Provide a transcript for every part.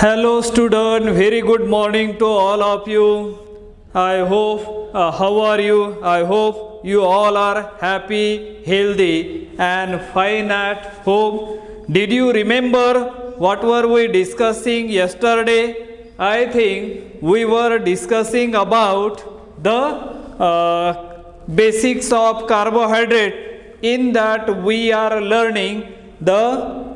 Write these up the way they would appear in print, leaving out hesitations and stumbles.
Hello student, very good morning to all of you. I hope, how are you? I hope you all are happy, healthy and fine at home. Did you remember what were we discussing yesterday? I think we were discussing about the basics of carbohydrate. In that we are learning the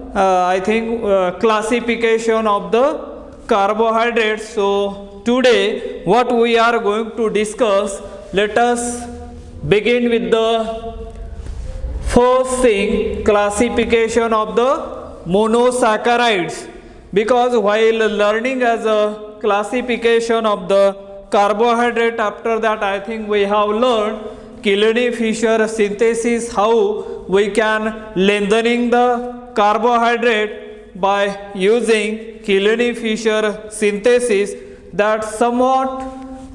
classification of the carbohydrates. So today what we are going to discuss, let us begin with the first thing, classification of the monosaccharides. Because while learning as a classification of the carbohydrate, after that I think we have learned Killeney-Fisher synthesis, how we can lengthening the carbohydrate by using Killeney-Fisher synthesis. That somewhat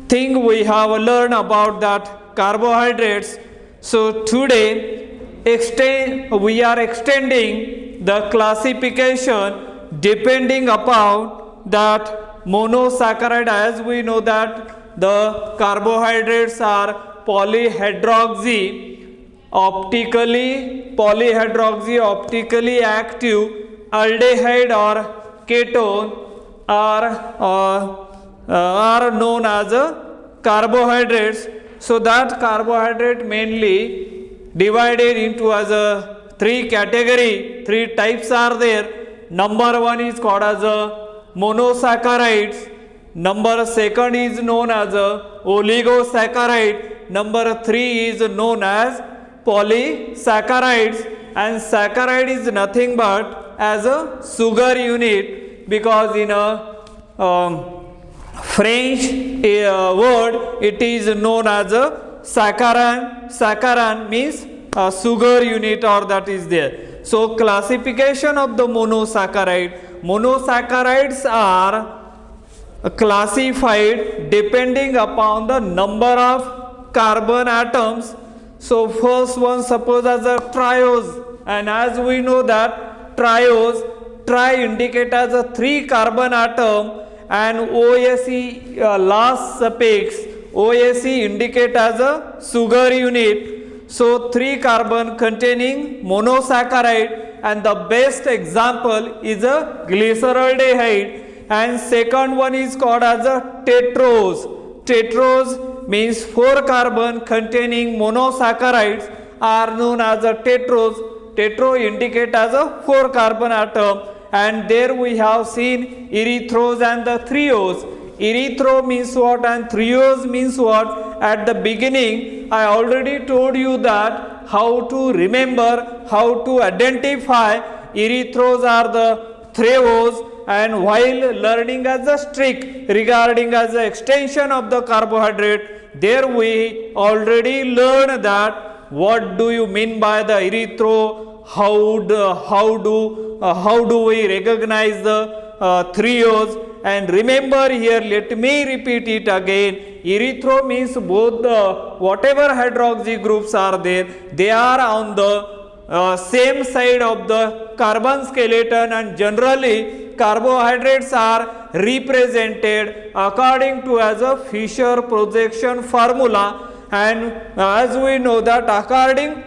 thing we have learned about that carbohydrates. So today we are extending the classification depending upon that monosaccharide. As we know that the carbohydrates are optically active aldehyde or ketone are known as carbohydrates. So that carbohydrate mainly divided into as a three types are there. Number one is called as monosaccharides. Number second is known as oligosaccharide. Number three is known as polysaccharides. And saccharide is nothing but as a sugar unit, because in a French word it is known as a saccharin. Saccharin means a sugar unit, or that is there. So classification of the monosaccharide. Monosaccharides are classified depending upon the number of carbon atoms. So first one, suppose as a triose, and as we know that tri indicate as a 3 carbon atom, and OSE last suffix OSE indicate as a sugar unit. So 3 carbon containing monosaccharide, and the best example is a glyceraldehyde. And second one is called as a tetrose. Tetrose means 4 carbon containing monosaccharides are known as a tetrose. Tetro indicate as a 4 carbon atom. And there we have seen erythrose and the threose. Erythro means what and threose means what? At the beginning I already told you that how to remember, how to identify. Erythros are the threose. And while learning as a strict regarding as an extension of the carbohydrate, there we already learned that what do you mean by the erythro, how do we recognize the threose. And remember here, let me repeat it again, erythro means both the whatever hydroxy groups are there, they are on the same side of the carbon skeleton, and generally carbohydrates are represented according to as a Fisher projection formula. And as we know that according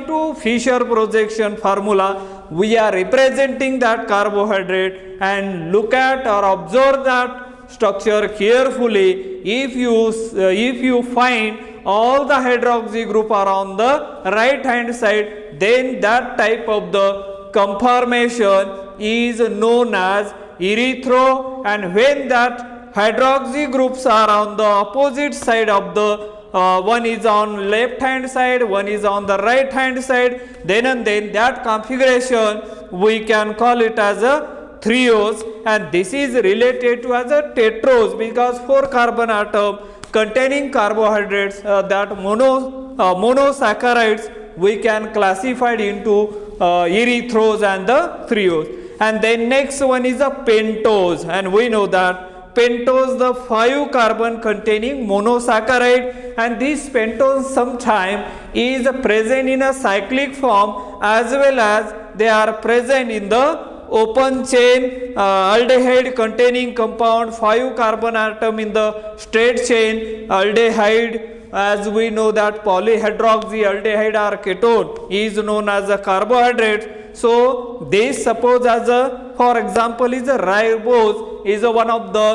to Fisher projection formula, we are representing that carbohydrate. And look at or observe that structure carefully. If you find all the hydroxy group are on the right hand side, then that type of the conformation is known as erythro. And when that hydroxy groups are on the opposite side of the one is on left hand side, one is on the right hand side, then that configuration we can call it as a threose. And this is related to as a tetrose, because 4 carbon atom containing carbohydrates, that monosaccharides we can classify into erythros and the threose. And then next one is a pentose, and we know that pentose the 5 carbon containing monosaccharide, and this pentose sometime is present in a cyclic form as well as they are present in the open chain aldehyde containing compound, 5 carbon atom in the straight chain aldehyde. As we know that polyhydroxyaldehyde or ketone is known as a carbohydrate. So this suppose as a, for example, is a ribose is a one of the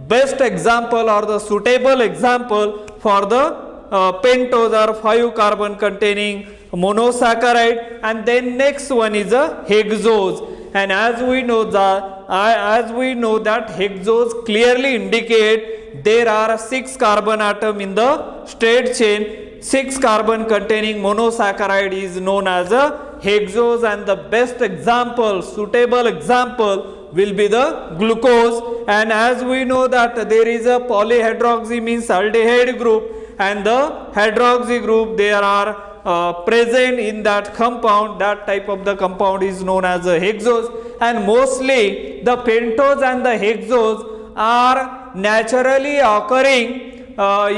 best example or the suitable example for the pentose or 5 carbon containing monosaccharide. And then next one is a hexose. And as we know that hexose clearly indicate there are 6 carbon atom in the straight chain. 6 carbon containing monosaccharide is known as a hexose, and the best example, suitable example will be the glucose. And as we know that there is a polyhydroxy means aldehyde group, and the hydroxy group there are present in that compound. That type of the compound is known as a hexose. And mostly the pentose and the hexose are naturally occurring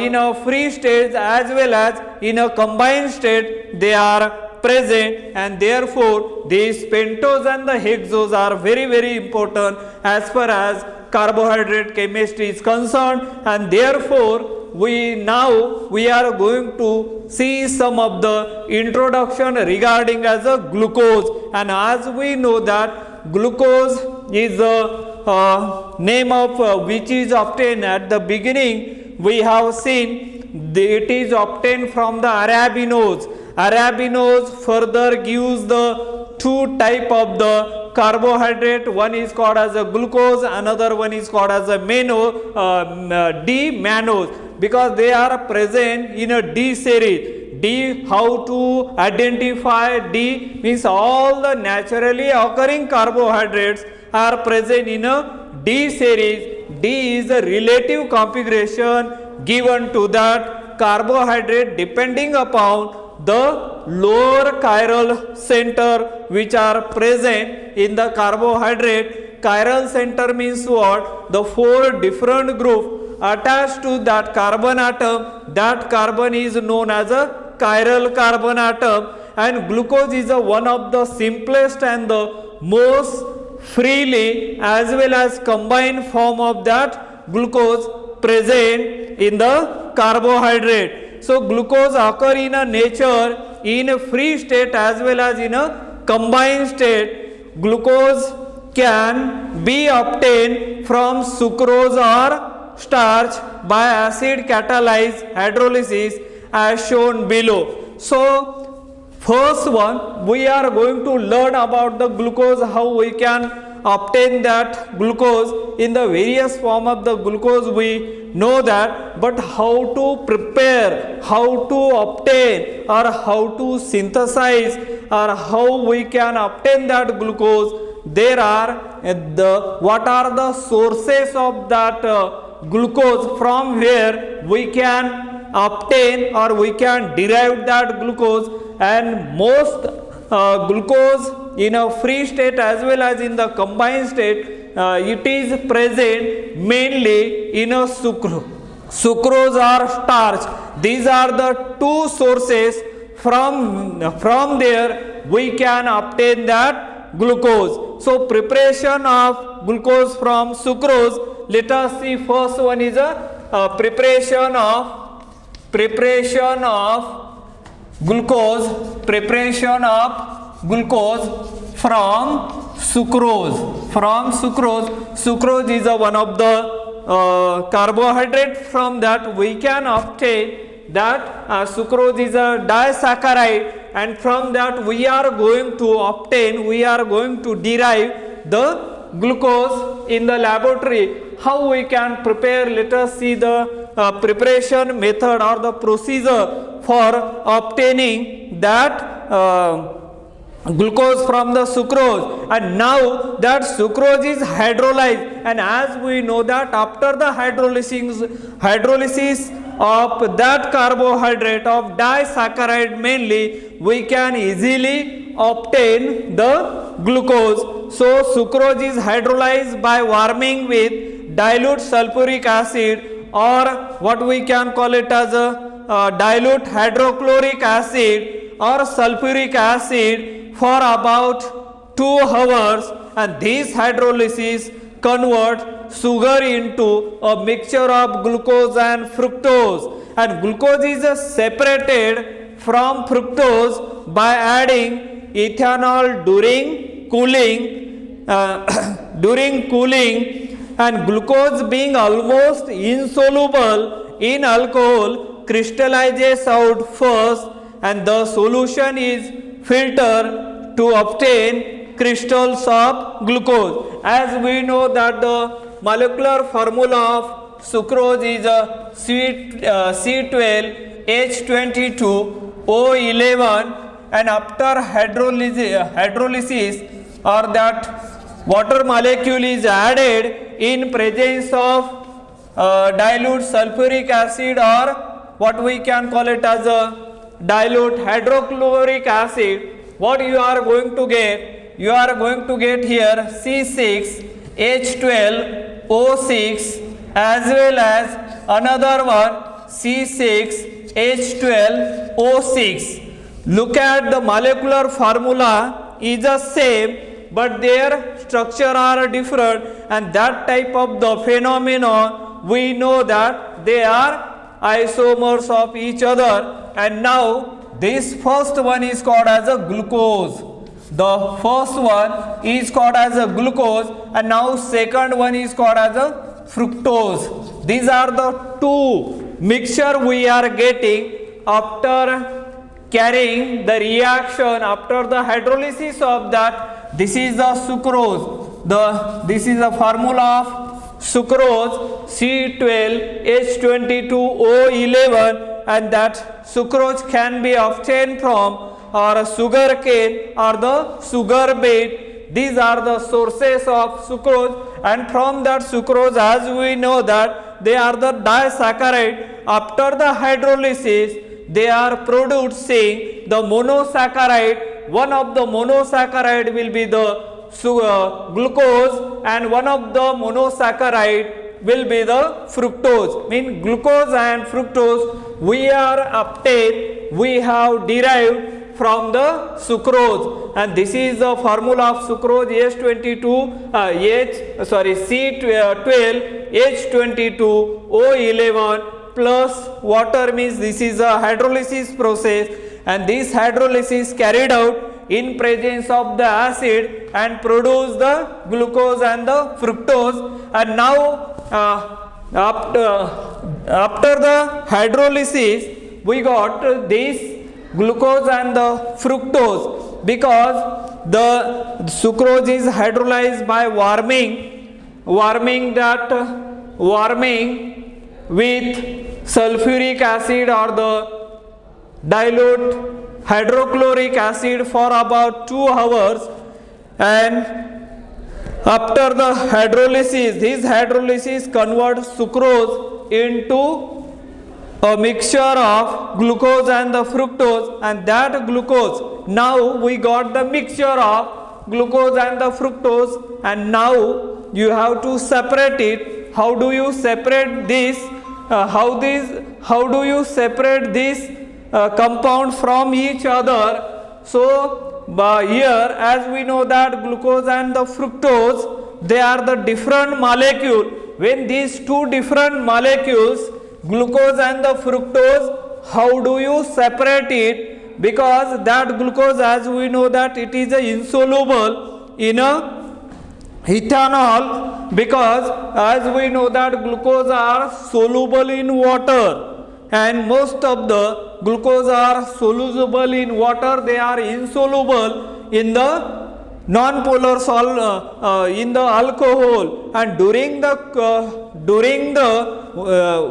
in a free state as well as in a combined state they are present, and therefore these pentose and the hexose are very important as far as carbohydrate chemistry is concerned. And therefore we are going to see some of the introduction regarding as a glucose. And as we know that glucose is the name of which is obtained at the beginning. We have seen it is obtained from the arabinose. Arabinose further gives the two type of the carbohydrate. One is called as a glucose, another one is called as a D-mannose, because they are present in a D series. D, how to identify D means all the naturally occurring carbohydrates are present in a D series. D is the relative configuration given to that carbohydrate depending upon the lower chiral center which are present in the carbohydrate. Chiral center means what? The 4 different groups attached to that carbon atom. That carbon is known as a chiral carbon atom. And glucose is one of the simplest and the most freely as well as combined form of that glucose present in the carbohydrate. So glucose occur in a nature in a free state as well as in a combined state. Glucose can be obtained from sucrose or starch by acid catalyzed hydrolysis as shown below. So first one, we are going to learn about the glucose, how we can obtain that glucose. In the various form of the glucose we know that, but how to prepare, how to obtain or how to synthesize or how we can obtain that glucose, there are what are the sources of that glucose from where we can obtain or we can derive that glucose. And most glucose in a free state as well as in the combined state, it is present mainly in a sucrose or starch. These are the two sources. From there we can obtain that glucose. So preparation of glucose from sucrose, let us see. First one is a preparation of glucose from sucrose. Sucrose is one of the carbohydrate. From that we can obtain that sucrose is a disaccharide, and from that we are going to derive the glucose in the laboratory. How we can prepare? Let us see the preparation method or the procedure for obtaining that glucose from the sucrose. And now that sucrose is hydrolyzed, and as we know that after the hydrolysis of that carbohydrate of disaccharide mainly, we can easily obtain the glucose. So sucrose is hydrolyzed by warming with dilute sulfuric acid, or what we can call it as a dilute hydrochloric acid or sulfuric acid, for about 2 hours, and this hydrolysis convert sugar into a mixture of glucose and fructose, and glucose is separated from fructose by adding ethanol during cooling during cooling, and glucose being almost insoluble in alcohol crystallizes out first, and the solution is filtered to obtain crystals of glucose. As we know that the molecular formula of sucrose is a C12H22O11, and after hydrolysis or that water molecule is added in presence of dilute sulfuric acid, or what we can call it as a dilute hydrochloric acid, what you are going to get? You are going to get here C6H12O6 as well as another one C6H12O6. Look at the molecular formula is the same, but their structure are different, and that type of the phenomenon we know that they are isomers of each other. And now this first one is called as a glucose. The first one is called as a glucose, and now second one is called as a fructose. These are the two mixture we are getting after carrying the reaction, after the hydrolysis of that. This is the sucrose. This is the formula of sucrose C12H22O11, and that sucrose can be obtained from or sugar cane or the sugar beet. These are the sources of sucrose, and from that sucrose, as we know that they are the disaccharide. After the hydrolysis, they are producing the monosaccharide. One of the monosaccharide will be the glucose, and one of the monosaccharide will be the fructose. Mean glucose and fructose we have derived from the sucrose, and this is the formula of sucrose C12H22O11 plus water, means this is a hydrolysis process, and this hydrolysis carried out in presence of the acid and produce the glucose and the fructose. And now after the hydrolysis we got this glucose and the fructose, because the sucrose is hydrolyzed by warming with sulfuric acid or the dilute hydrochloric acid for about 2 hours, and after the hydrolysis, this hydrolysis converts sucrose into a mixture of glucose and the fructose, and that glucose, now we got the mixture of glucose and the fructose, and now you have to separate it. How do you separate this? How do you separate this compound from each other? So here, as we know that glucose and the fructose, they are the different molecule. When these two different molecules, glucose and the fructose, how do you separate it? Because that glucose, as we know that it is insoluble in a ethanol, because as we know that glucose are soluble in water, and most of the glucose are soluble in water, they are insoluble in the non-polar in the alcohol. And during the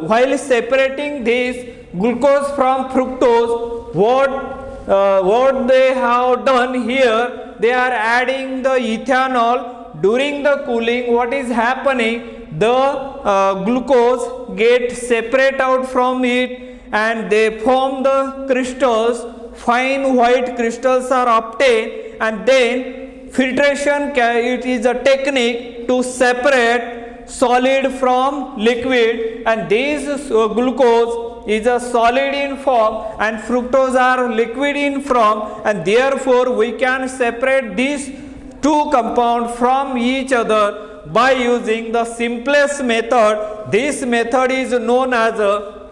while separating this glucose from fructose, what they have done here, they are adding the ethanol. During the cooling, what is happening, the glucose gets separate out from it, and they form the crystals. Fine white crystals are obtained, and then filtration, it is a technique to separate solid from liquid, and this glucose is a solid in form and fructose are liquid in form, and therefore we can separate these two compounds from each other by using the simplest method. This method is known as a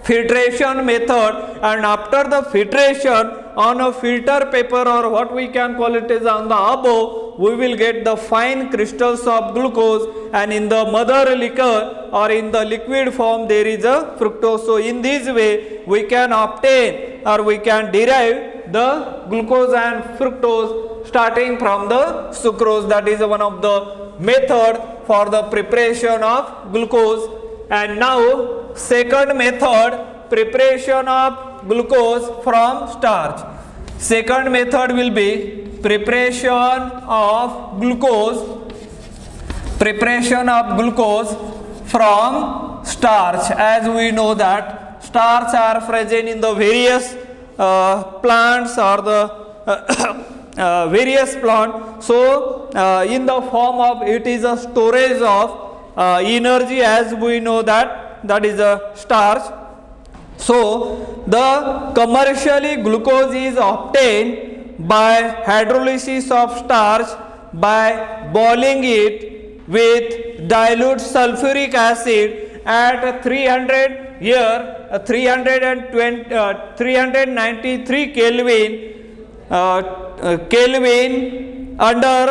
filtration method, and after the filtration on a filter paper, or what we can call it is on the above, we will get the fine crystals of glucose, and in the mother liquor or in the liquid form there is a fructose. So in this way we can obtain or we can derive the glucose and fructose starting from the sucrose. That is one of the method for the preparation of glucose. And now second method, preparation of glucose from starch. Second method will be preparation of glucose from starch. As we know that starch are present in the various plants or the various plant. So in the form of, it is a storage of energy, as we know that is a starch. So the commercially glucose is obtained by hydrolysis of starch by boiling it with dilute sulfuric acid at 393 Kelvin under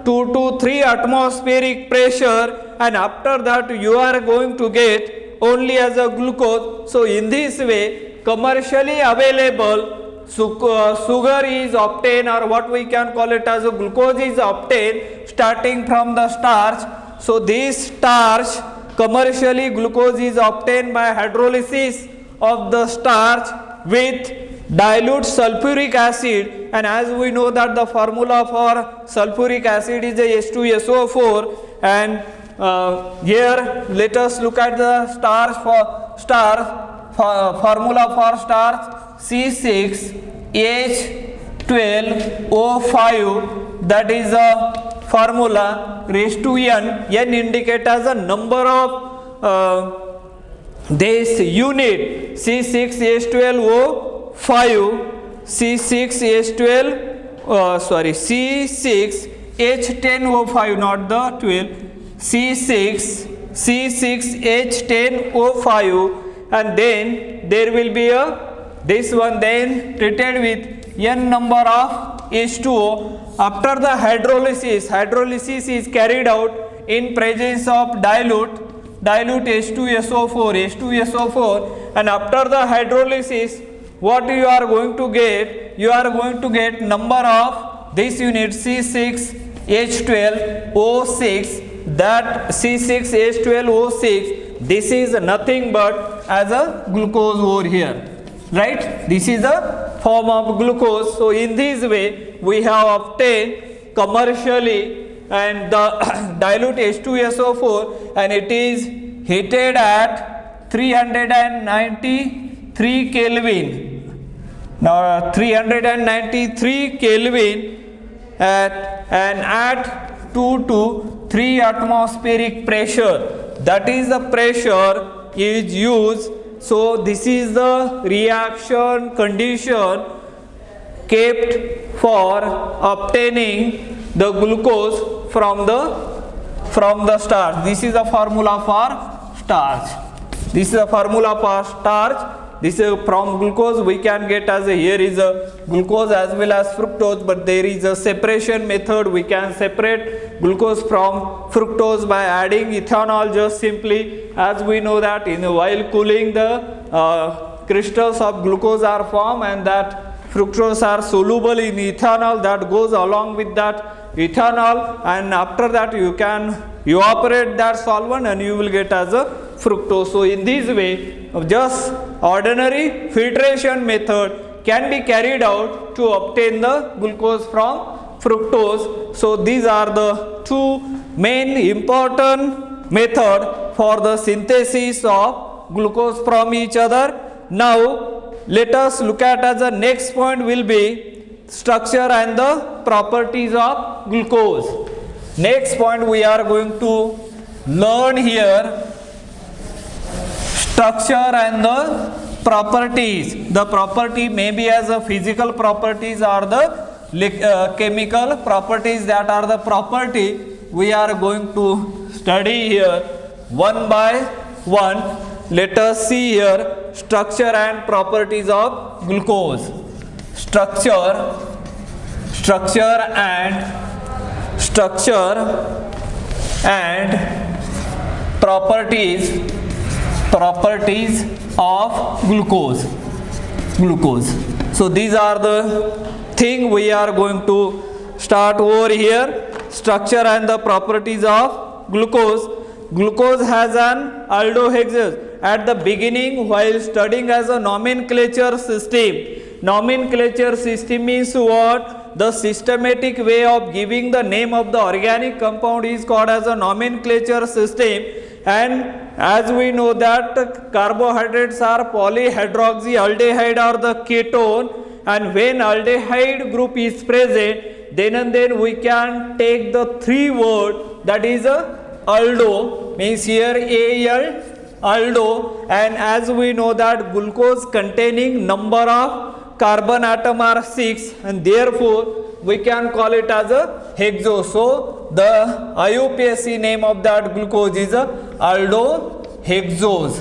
2 to 3 atmospheric pressure, and after that you are going to get only as a glucose. So in this way commercially available sugar is obtained, or what we can call it as a glucose is obtained starting from the starch. So this starch, commercially glucose is obtained by hydrolysis of the starch with dilute sulfuric acid, and as we know that the formula for sulfuric acid is a H2SO4, and here let us look at the formula for starch C6H12O5, that is a formula raised to n. N indicate as a number of this unit. C6H10O5, not the 12, C6H10O5, and then there will be this one then treated with n number of H2O. After the hydrolysis is carried out in presence of dilute H2SO4, and after the hydrolysis what you are going to get? You are going to get number of this unit C6H12O6. That C6H12O6, this is nothing but as a glucose over here, right? This is a form of glucose. So in this way we have obtained commercially and the dilute H2SO4, and it is heated at 393 Kelvin. Now 393 Kelvin at 2 to 3 atmospheric pressure. That is the pressure is used. So this is the reaction condition kept for obtaining the glucose from the starch. This is the formula for starch. This is from glucose we can get as here is a glucose as well as fructose, but there is a separation method. We can separate glucose from fructose by adding ethanol just simply, as we know that while cooling the crystals of glucose are formed, and that fructose are soluble in ethanol that goes along with that ethanol, and after that you can evaporate that solvent and you will get as a fructose. So in this way just ordinary filtration method can be carried out to obtain the glucose from fructose. So these are the two main important method for the synthesis of glucose from each other. Now let us look at as the next point will be structure and the properties of glucose. Next point we are going to learn here structure and the properties. The property may be as a physical properties or the chemical properties, that are the property we are going to study here one by one. Let us see here structure and properties of glucose. Structure and properties of glucose. So these are the thing we are going to start over here. Structure and the properties of glucose. Glucose has an aldohexose. At the beginning, while studying as a nomenclature system means what? The systematic way of giving the name of the organic compound is called as a nomenclature system. And as we know that carbohydrates are polyhydroxyaldehyde or the ketone, and when aldehyde group is present, then and then we can take the three word, that is a aldo, means here AL, aldo. And as we know that glucose containing number of carbon atom are 6, and therefore we can call it as a hexose. So the IUPAC name of that glucose is a aldohexose.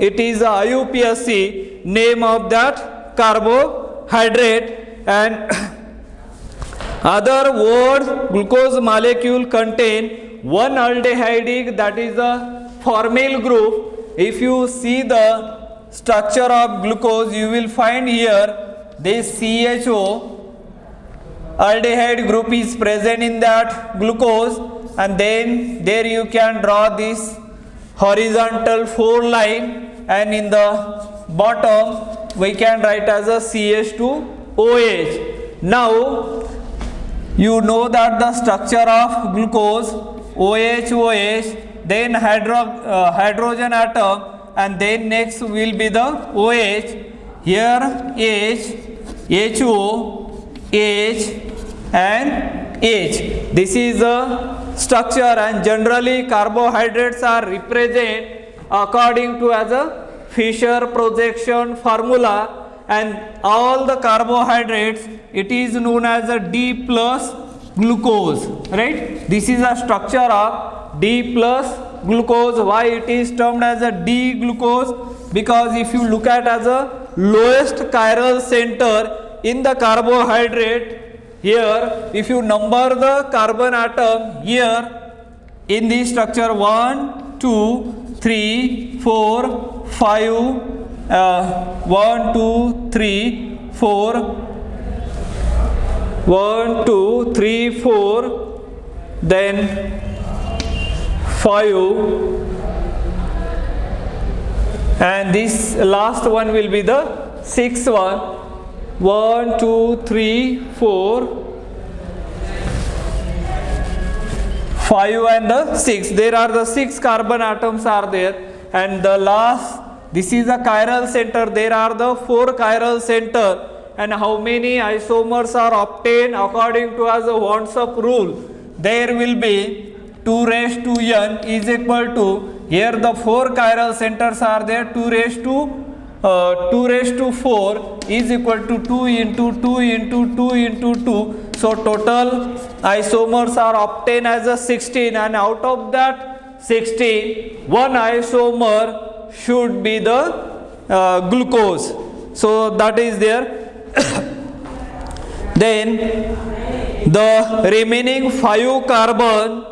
It is a IUPAC name of that carbohydrate. And other words, glucose molecule contain one aldehyde, that is a formyl group. If you see the structure of glucose, you will find here this CHO aldehyde group is present in that glucose, and then there you can draw this horizontal 4 line, and in the bottom we can write as a CH2OH. Now you know that the structure of glucose OH, then hydrogen atom, and then next will be the OH. Here H, HO, H and H. This is the structure, and generally carbohydrates are represented according to as a Fischer projection formula, and all the carbohydrates it is known as a D plus glucose, right? This is a structure of D plus glucose. Why it is termed as a D glucose? Because if you look at as a lowest chiral center in the carbohydrate, here if you number the carbon atom here in this structure 1, 2, 3, 4, 5, 1, 2, 3, 4, 1, 2, 3, 4, then 5, and this last one will be the sixth one. 1, 2, 3, 4, 5 and the 6. There are the 6 carbon atoms are there, and the last, this is a chiral center. There are the 4 chiral center, and how many isomers are obtained according to as a Wandrup rule? There will be 2 raised to n is equal to, here the 4 chiral centers are there, 2 raised to 4 is equal to 2 into 2 into 2 into 2. So total isomers are obtained as a 16, and out of that 16, one isomer should be the glucose. So that is there. Then the remaining 5 carbon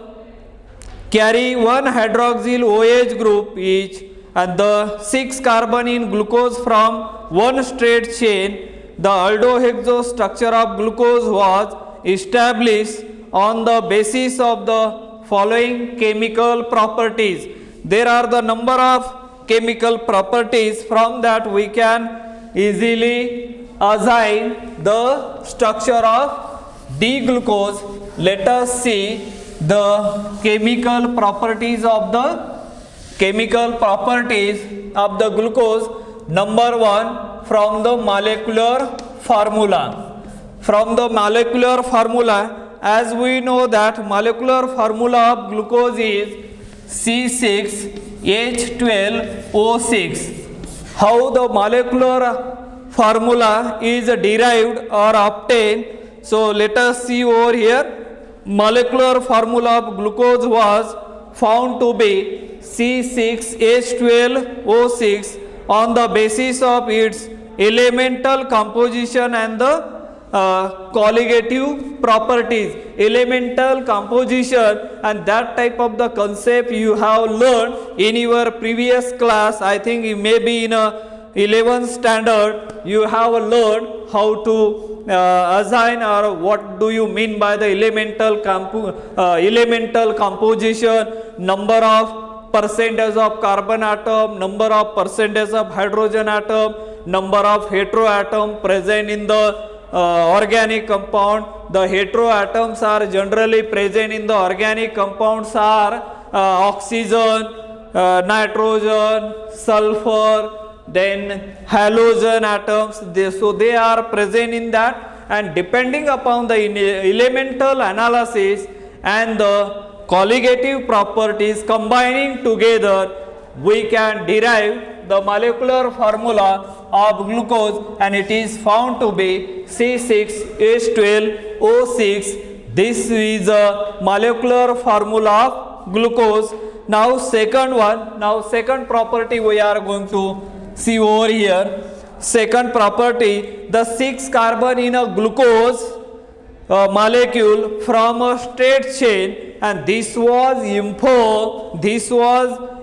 carry one hydroxyl OH group each, and the 6 carbon in glucose from one straight chain. The aldohexose structure of glucose was established on the basis of the following chemical properties. There are the number of chemical properties. From that we can easily assign the structure of D-glucose. Let us see the chemical properties of the glucose. Number 1, from the molecular formula. From the molecular formula, as we know that molecular formula of glucose is C6H12O6. How the molecular formula is derived or obtained. So let us see over here. Molecular formula of glucose was found to be C6H12O6 on the basis of its elemental composition and the colligative properties. Elemental composition and that type of the concept you have learned in your previous class. I think it may be in a 11th standard you have learned how to assign or what do you mean by the elemental composition, number of percentage of carbon atom, number of percentage of hydrogen atom, number of heteroatom present in the organic compound. The heteroatoms are generally present in the organic compounds are oxygen, nitrogen, sulfur, then halogen atoms. So they are present in that, and depending upon the elemental analysis and the colligative properties combining together, we can derive the molecular formula of glucose, and it is found to be C6H12O6. This is a molecular formula of glucose. Now second property we are going to see over here. Second property, the 6 carbon in a glucose molecule from a straight chain, and this was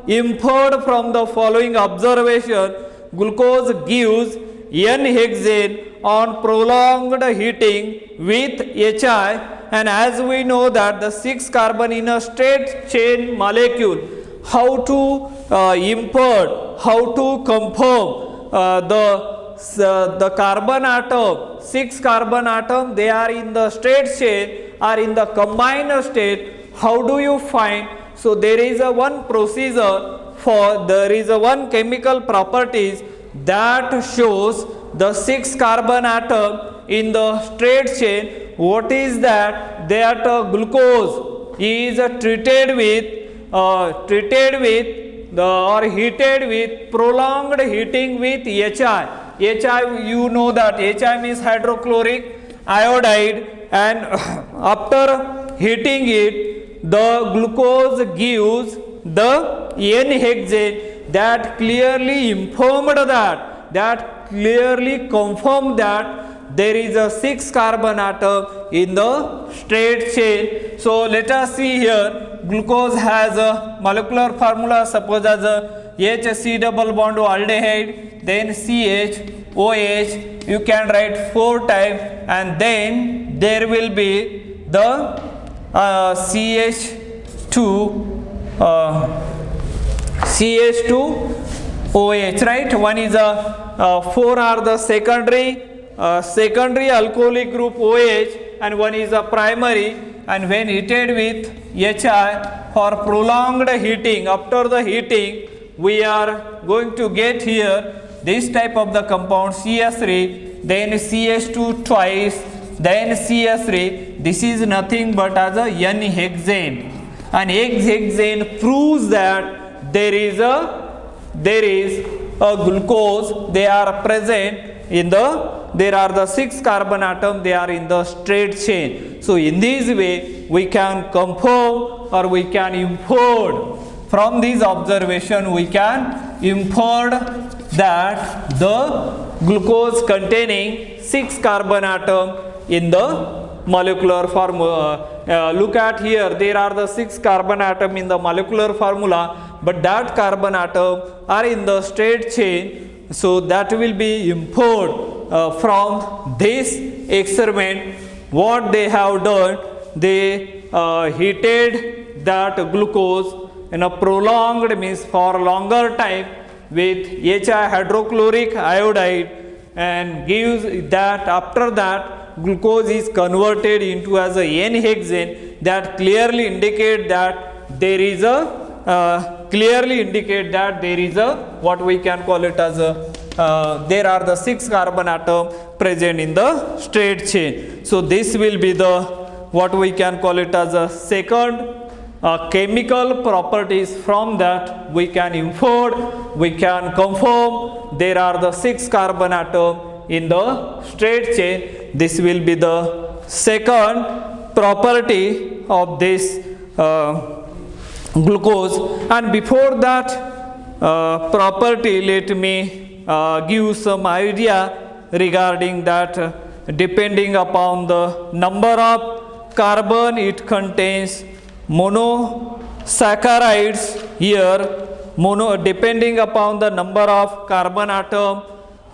inferred from the following observation. Glucose gives N-hexane on prolonged heating with HI, and as we know that the 6 carbon in a straight chain molecule, how to confirm the carbon atom, 6 carbon atom, they are in the straight chain or in the combined state. How do you find? So there is a one procedure there is a one chemical properties that shows the 6 carbon atom in the straight chain. What is that? That glucose is treated with or heated with prolonged heating with HI. HI, you know that HI means hydrochloric iodide, and after heating it, the glucose gives the N-hexane that clearly confirmed that there is a 6 carbon atom in the straight chain. So let us see here. Glucose has a molecular formula, suppose as a HC double bond aldehyde, then CHOH, you can write 4 times, and then there will be the CH2OH, right? One is a 4 are the secondary alcoholic group OH, and one is a primary, and when heated with HI for prolonged heating, after the heating we are going to get here this type of the compound CH3, then CH2 twice, then CH3. This is nothing but as a N-hexane, and N-hexane proves that there is a glucose, they are present in there are the 6 carbon atom, they are in the straight chain. So in this way we can confirm or we can infer from this observation, we can infer that the glucose containing 6 carbon atom in the molecular formula. Look at here, there are the 6 carbon atom in the molecular formula, but that carbon atom are in the straight chain. So that will be inferred from this experiment. What they have done, they heated that glucose in a prolonged, means for longer time, with HI hydrochloric iodide, and gives that after that glucose is converted into as a N-hexane, that clearly indicate that there is a what we can call it as a there are the 6 carbon atom present in the straight chain. So this will be the what we can call it as a second chemical properties. From that we can infer, we can confirm there are the 6 carbon atom in the straight chain. This will be the second property of this glucose. And before that property, let me give some idea regarding that. Depending upon the number of carbon it contains monosaccharides here, depending upon the number of carbon atom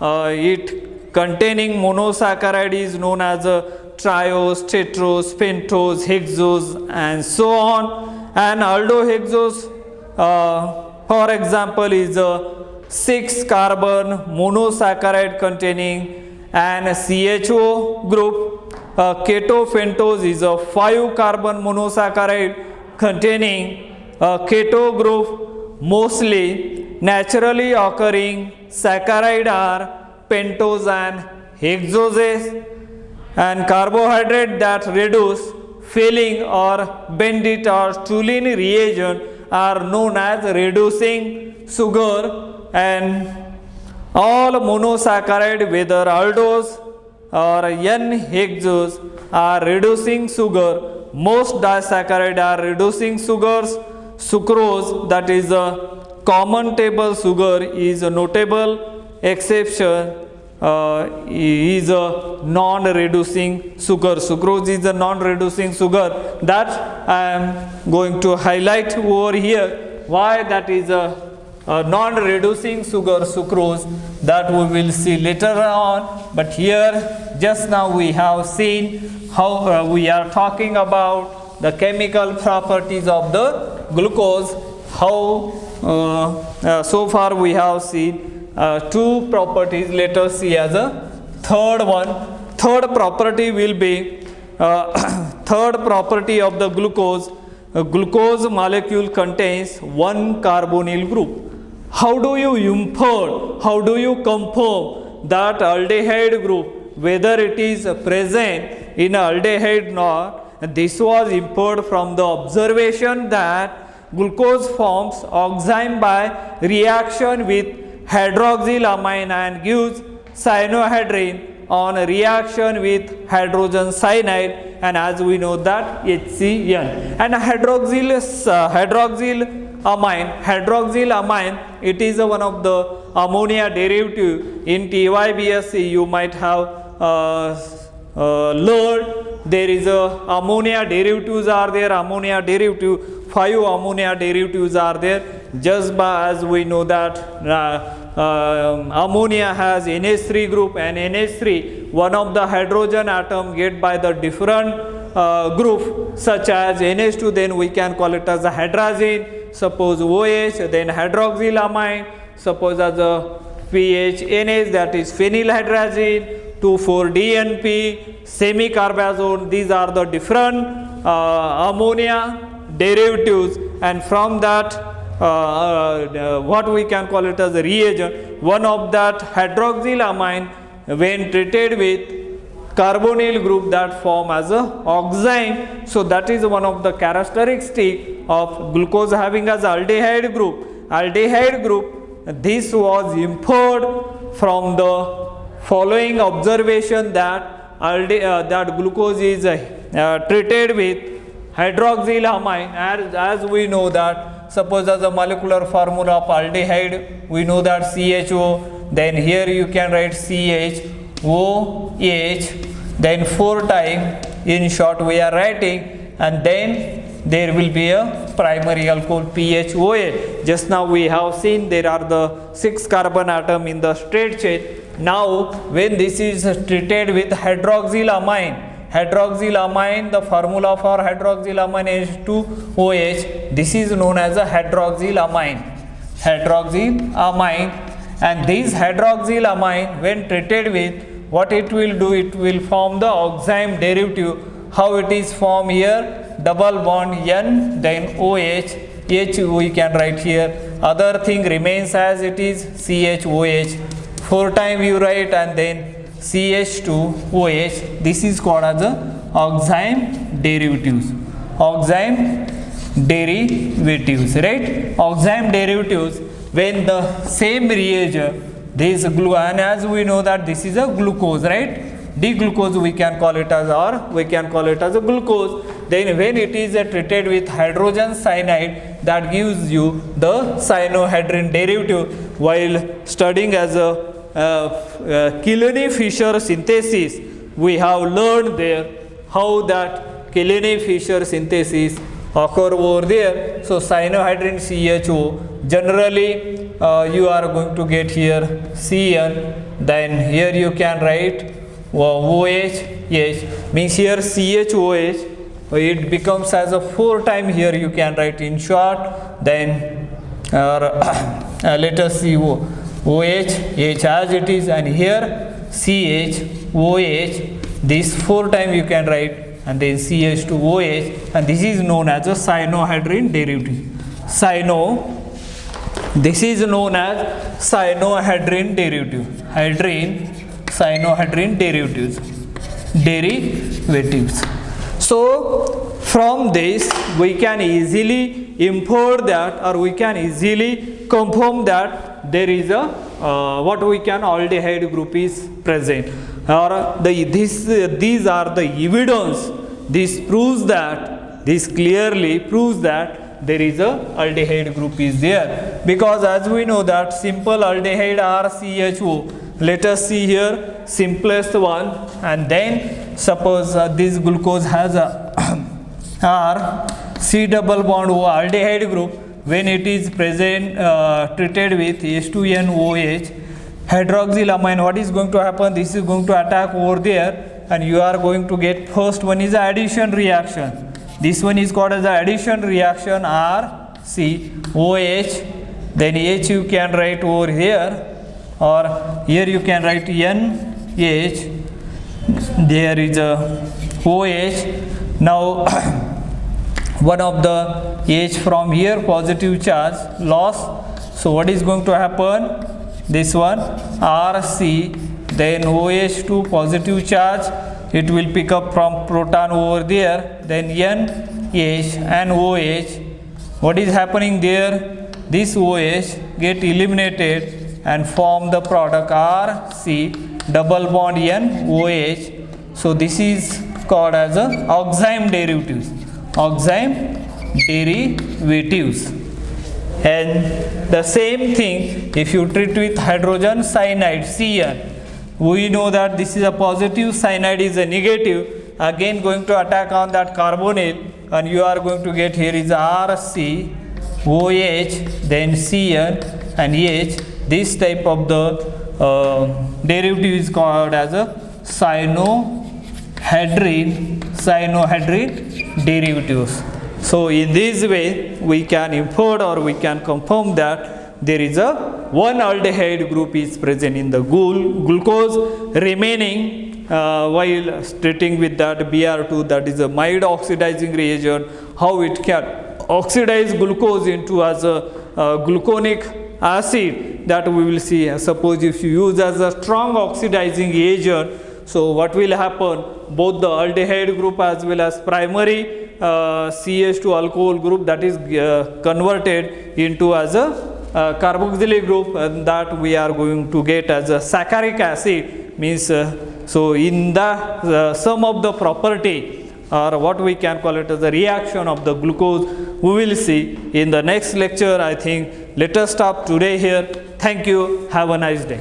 it containing monosaccharide is known as triose, tetrose, pentose, hexose and so on. And aldohexose for example is a 6 carbon monosaccharide containing an CHO group. Ketopentose is a 5 carbon monosaccharide containing a keto group. Mostly naturally occurring saccharide are pentose and hexoses. And carbohydrate that reduce, filling or bend it or Stulin reagent are known as reducing sugar. And all monosaccharide, whether aldose or N-hexose, are reducing sugar. Most disaccharide are reducing sugars. Sucrose, that is a common table sugar, is a notable exception. Is a non-reducing sugar. Sucrose is a non-reducing sugar that I am going to highlight over here. Why that is a non-reducing sugar, sucrose, that we will see later on. But here just now we have seen how we are talking about the chemical properties of the glucose. How so far we have seen two properties. Let us see as a third one. Third property will be third property of the glucose. A glucose molecule contains one carbonyl group. How do you infer, how do you confirm that aldehyde group, whether it is present in aldehyde or not? This was inferred from the observation that glucose forms oxime by reaction with hydroxylamine and gives cyanohydrin on reaction with hydrogen cyanide, and as we know that HCN. And hydroxylamine, it is one of the ammonia derivative. In TYBSc you might have learned there is a ammonia derivatives are there, ammonia derivative, 5 ammonia derivatives are there. Just by as we know that ammonia has NH3 group, and NH3, one of the hydrogen atom get by the different group such as NH2, then we can call it as a hydrazine, suppose OH, then hydroxylamine, suppose as a PHNH, that is phenylhydrazine, 2,4-DNP, semicarbazole. These are the different ammonia derivatives, and from that what we can call it as a reagent, one of that hydroxylamine when treated with carbonyl group that form as a oxime. So that is one of the characteristic of glucose having as aldehyde group. Aldehyde group, this was inferred from the following observation that that glucose is treated with hydroxylamine. As we know that, suppose as a molecular formula of aldehyde, we know that CHO, then here you can write CHOH, then 4 times, in short we are writing, and then there will be a primary alcohol PHOA. Just now we have seen there are the 6 carbon atom in the straight chain. Now when this is treated with hydroxylamine, the formula for hydroxylamine is 2OH. This is known as a hydroxylamine. And this hydroxylamine when treated with, what it will do, it will form the oxime derivative. How it is formed here? Double bond N, then OH, H we can write here. Other thing remains as it is, CHOH. 4 times you write, and then CH2OH. This is called as a oxime derivatives. Oxime derivatives, right? Oxime derivatives, when the same reagent this and as we know that this is a glucose, right? D-glucose we can call it as, or we can call it as a glucose. Then when it is treated with hydrogen cyanide, that gives you the cyanohydrin derivative. While studying as a Killeney-Fisher synthesis, we have learned there how that Killeney-Fisher synthesis occur over there. So cyanohydrin CHO, generally you are going to get here CN, then here you can write OH, means here CHOH, it becomes as a 4 time here you can write in short. Then let us see OH, H as it is, and here CH, OH, this 4 time you can write, and then CH2OH, and this is known as a cyanohydrin derivative. This is known as cyanohydrin derivative. Cyanohydrin derivatives. So from this we can easily infer that, or we can easily confirm that there is a what we can aldehyde group is present, or these are the evidence. This clearly proves that there is a aldehyde group is there, because as we know that simple aldehyde are CHO. Let us see here simplest one, and then suppose this glucose has a R C double bond O aldehyde group. When it is present treated with H2NOH hydroxylamine, what is going to happen? This is going to attack over there, and you are going to get first one is addition reaction. This one is called as the addition reaction, RCOH. Then H you can write over here, or here you can write NH. There is a OH. Now one of the H from here positive charge loss. So what is going to happen? This one RC, then OH2 positive charge, it will pick up from proton over there, then NH and OH. What is happening there? This OH get eliminated and form the product RC double bond NOH. So this is called as a oxime derivatives. And the same thing if you treat with hydrogen cyanide CN, we know that this is a positive, cyanide is a negative, again going to attack on that carbonyl, and you are going to get here is RC OH, then CN and H. This type of the derivative is called as a cyanohydrin derivatives. So in this way we can infer, or we can confirm that there is a one aldehyde group is present in the glucose remaining while treating with that Br2, that is a mild oxidizing reagent. How it can oxidize glucose into as a gluconic acid, that we will see. Suppose if you use as a strong oxidizing agent, so what will happen? Both the aldehyde group as well as primary CH2 alcohol group, that is converted into as a carboxylic group, and that we are going to get as a saccharic acid. Means so in the sum of the property, or what we can call it as a reaction of the glucose, we will see in the next lecture. I think let us stop today here. Thank you. Have a nice day.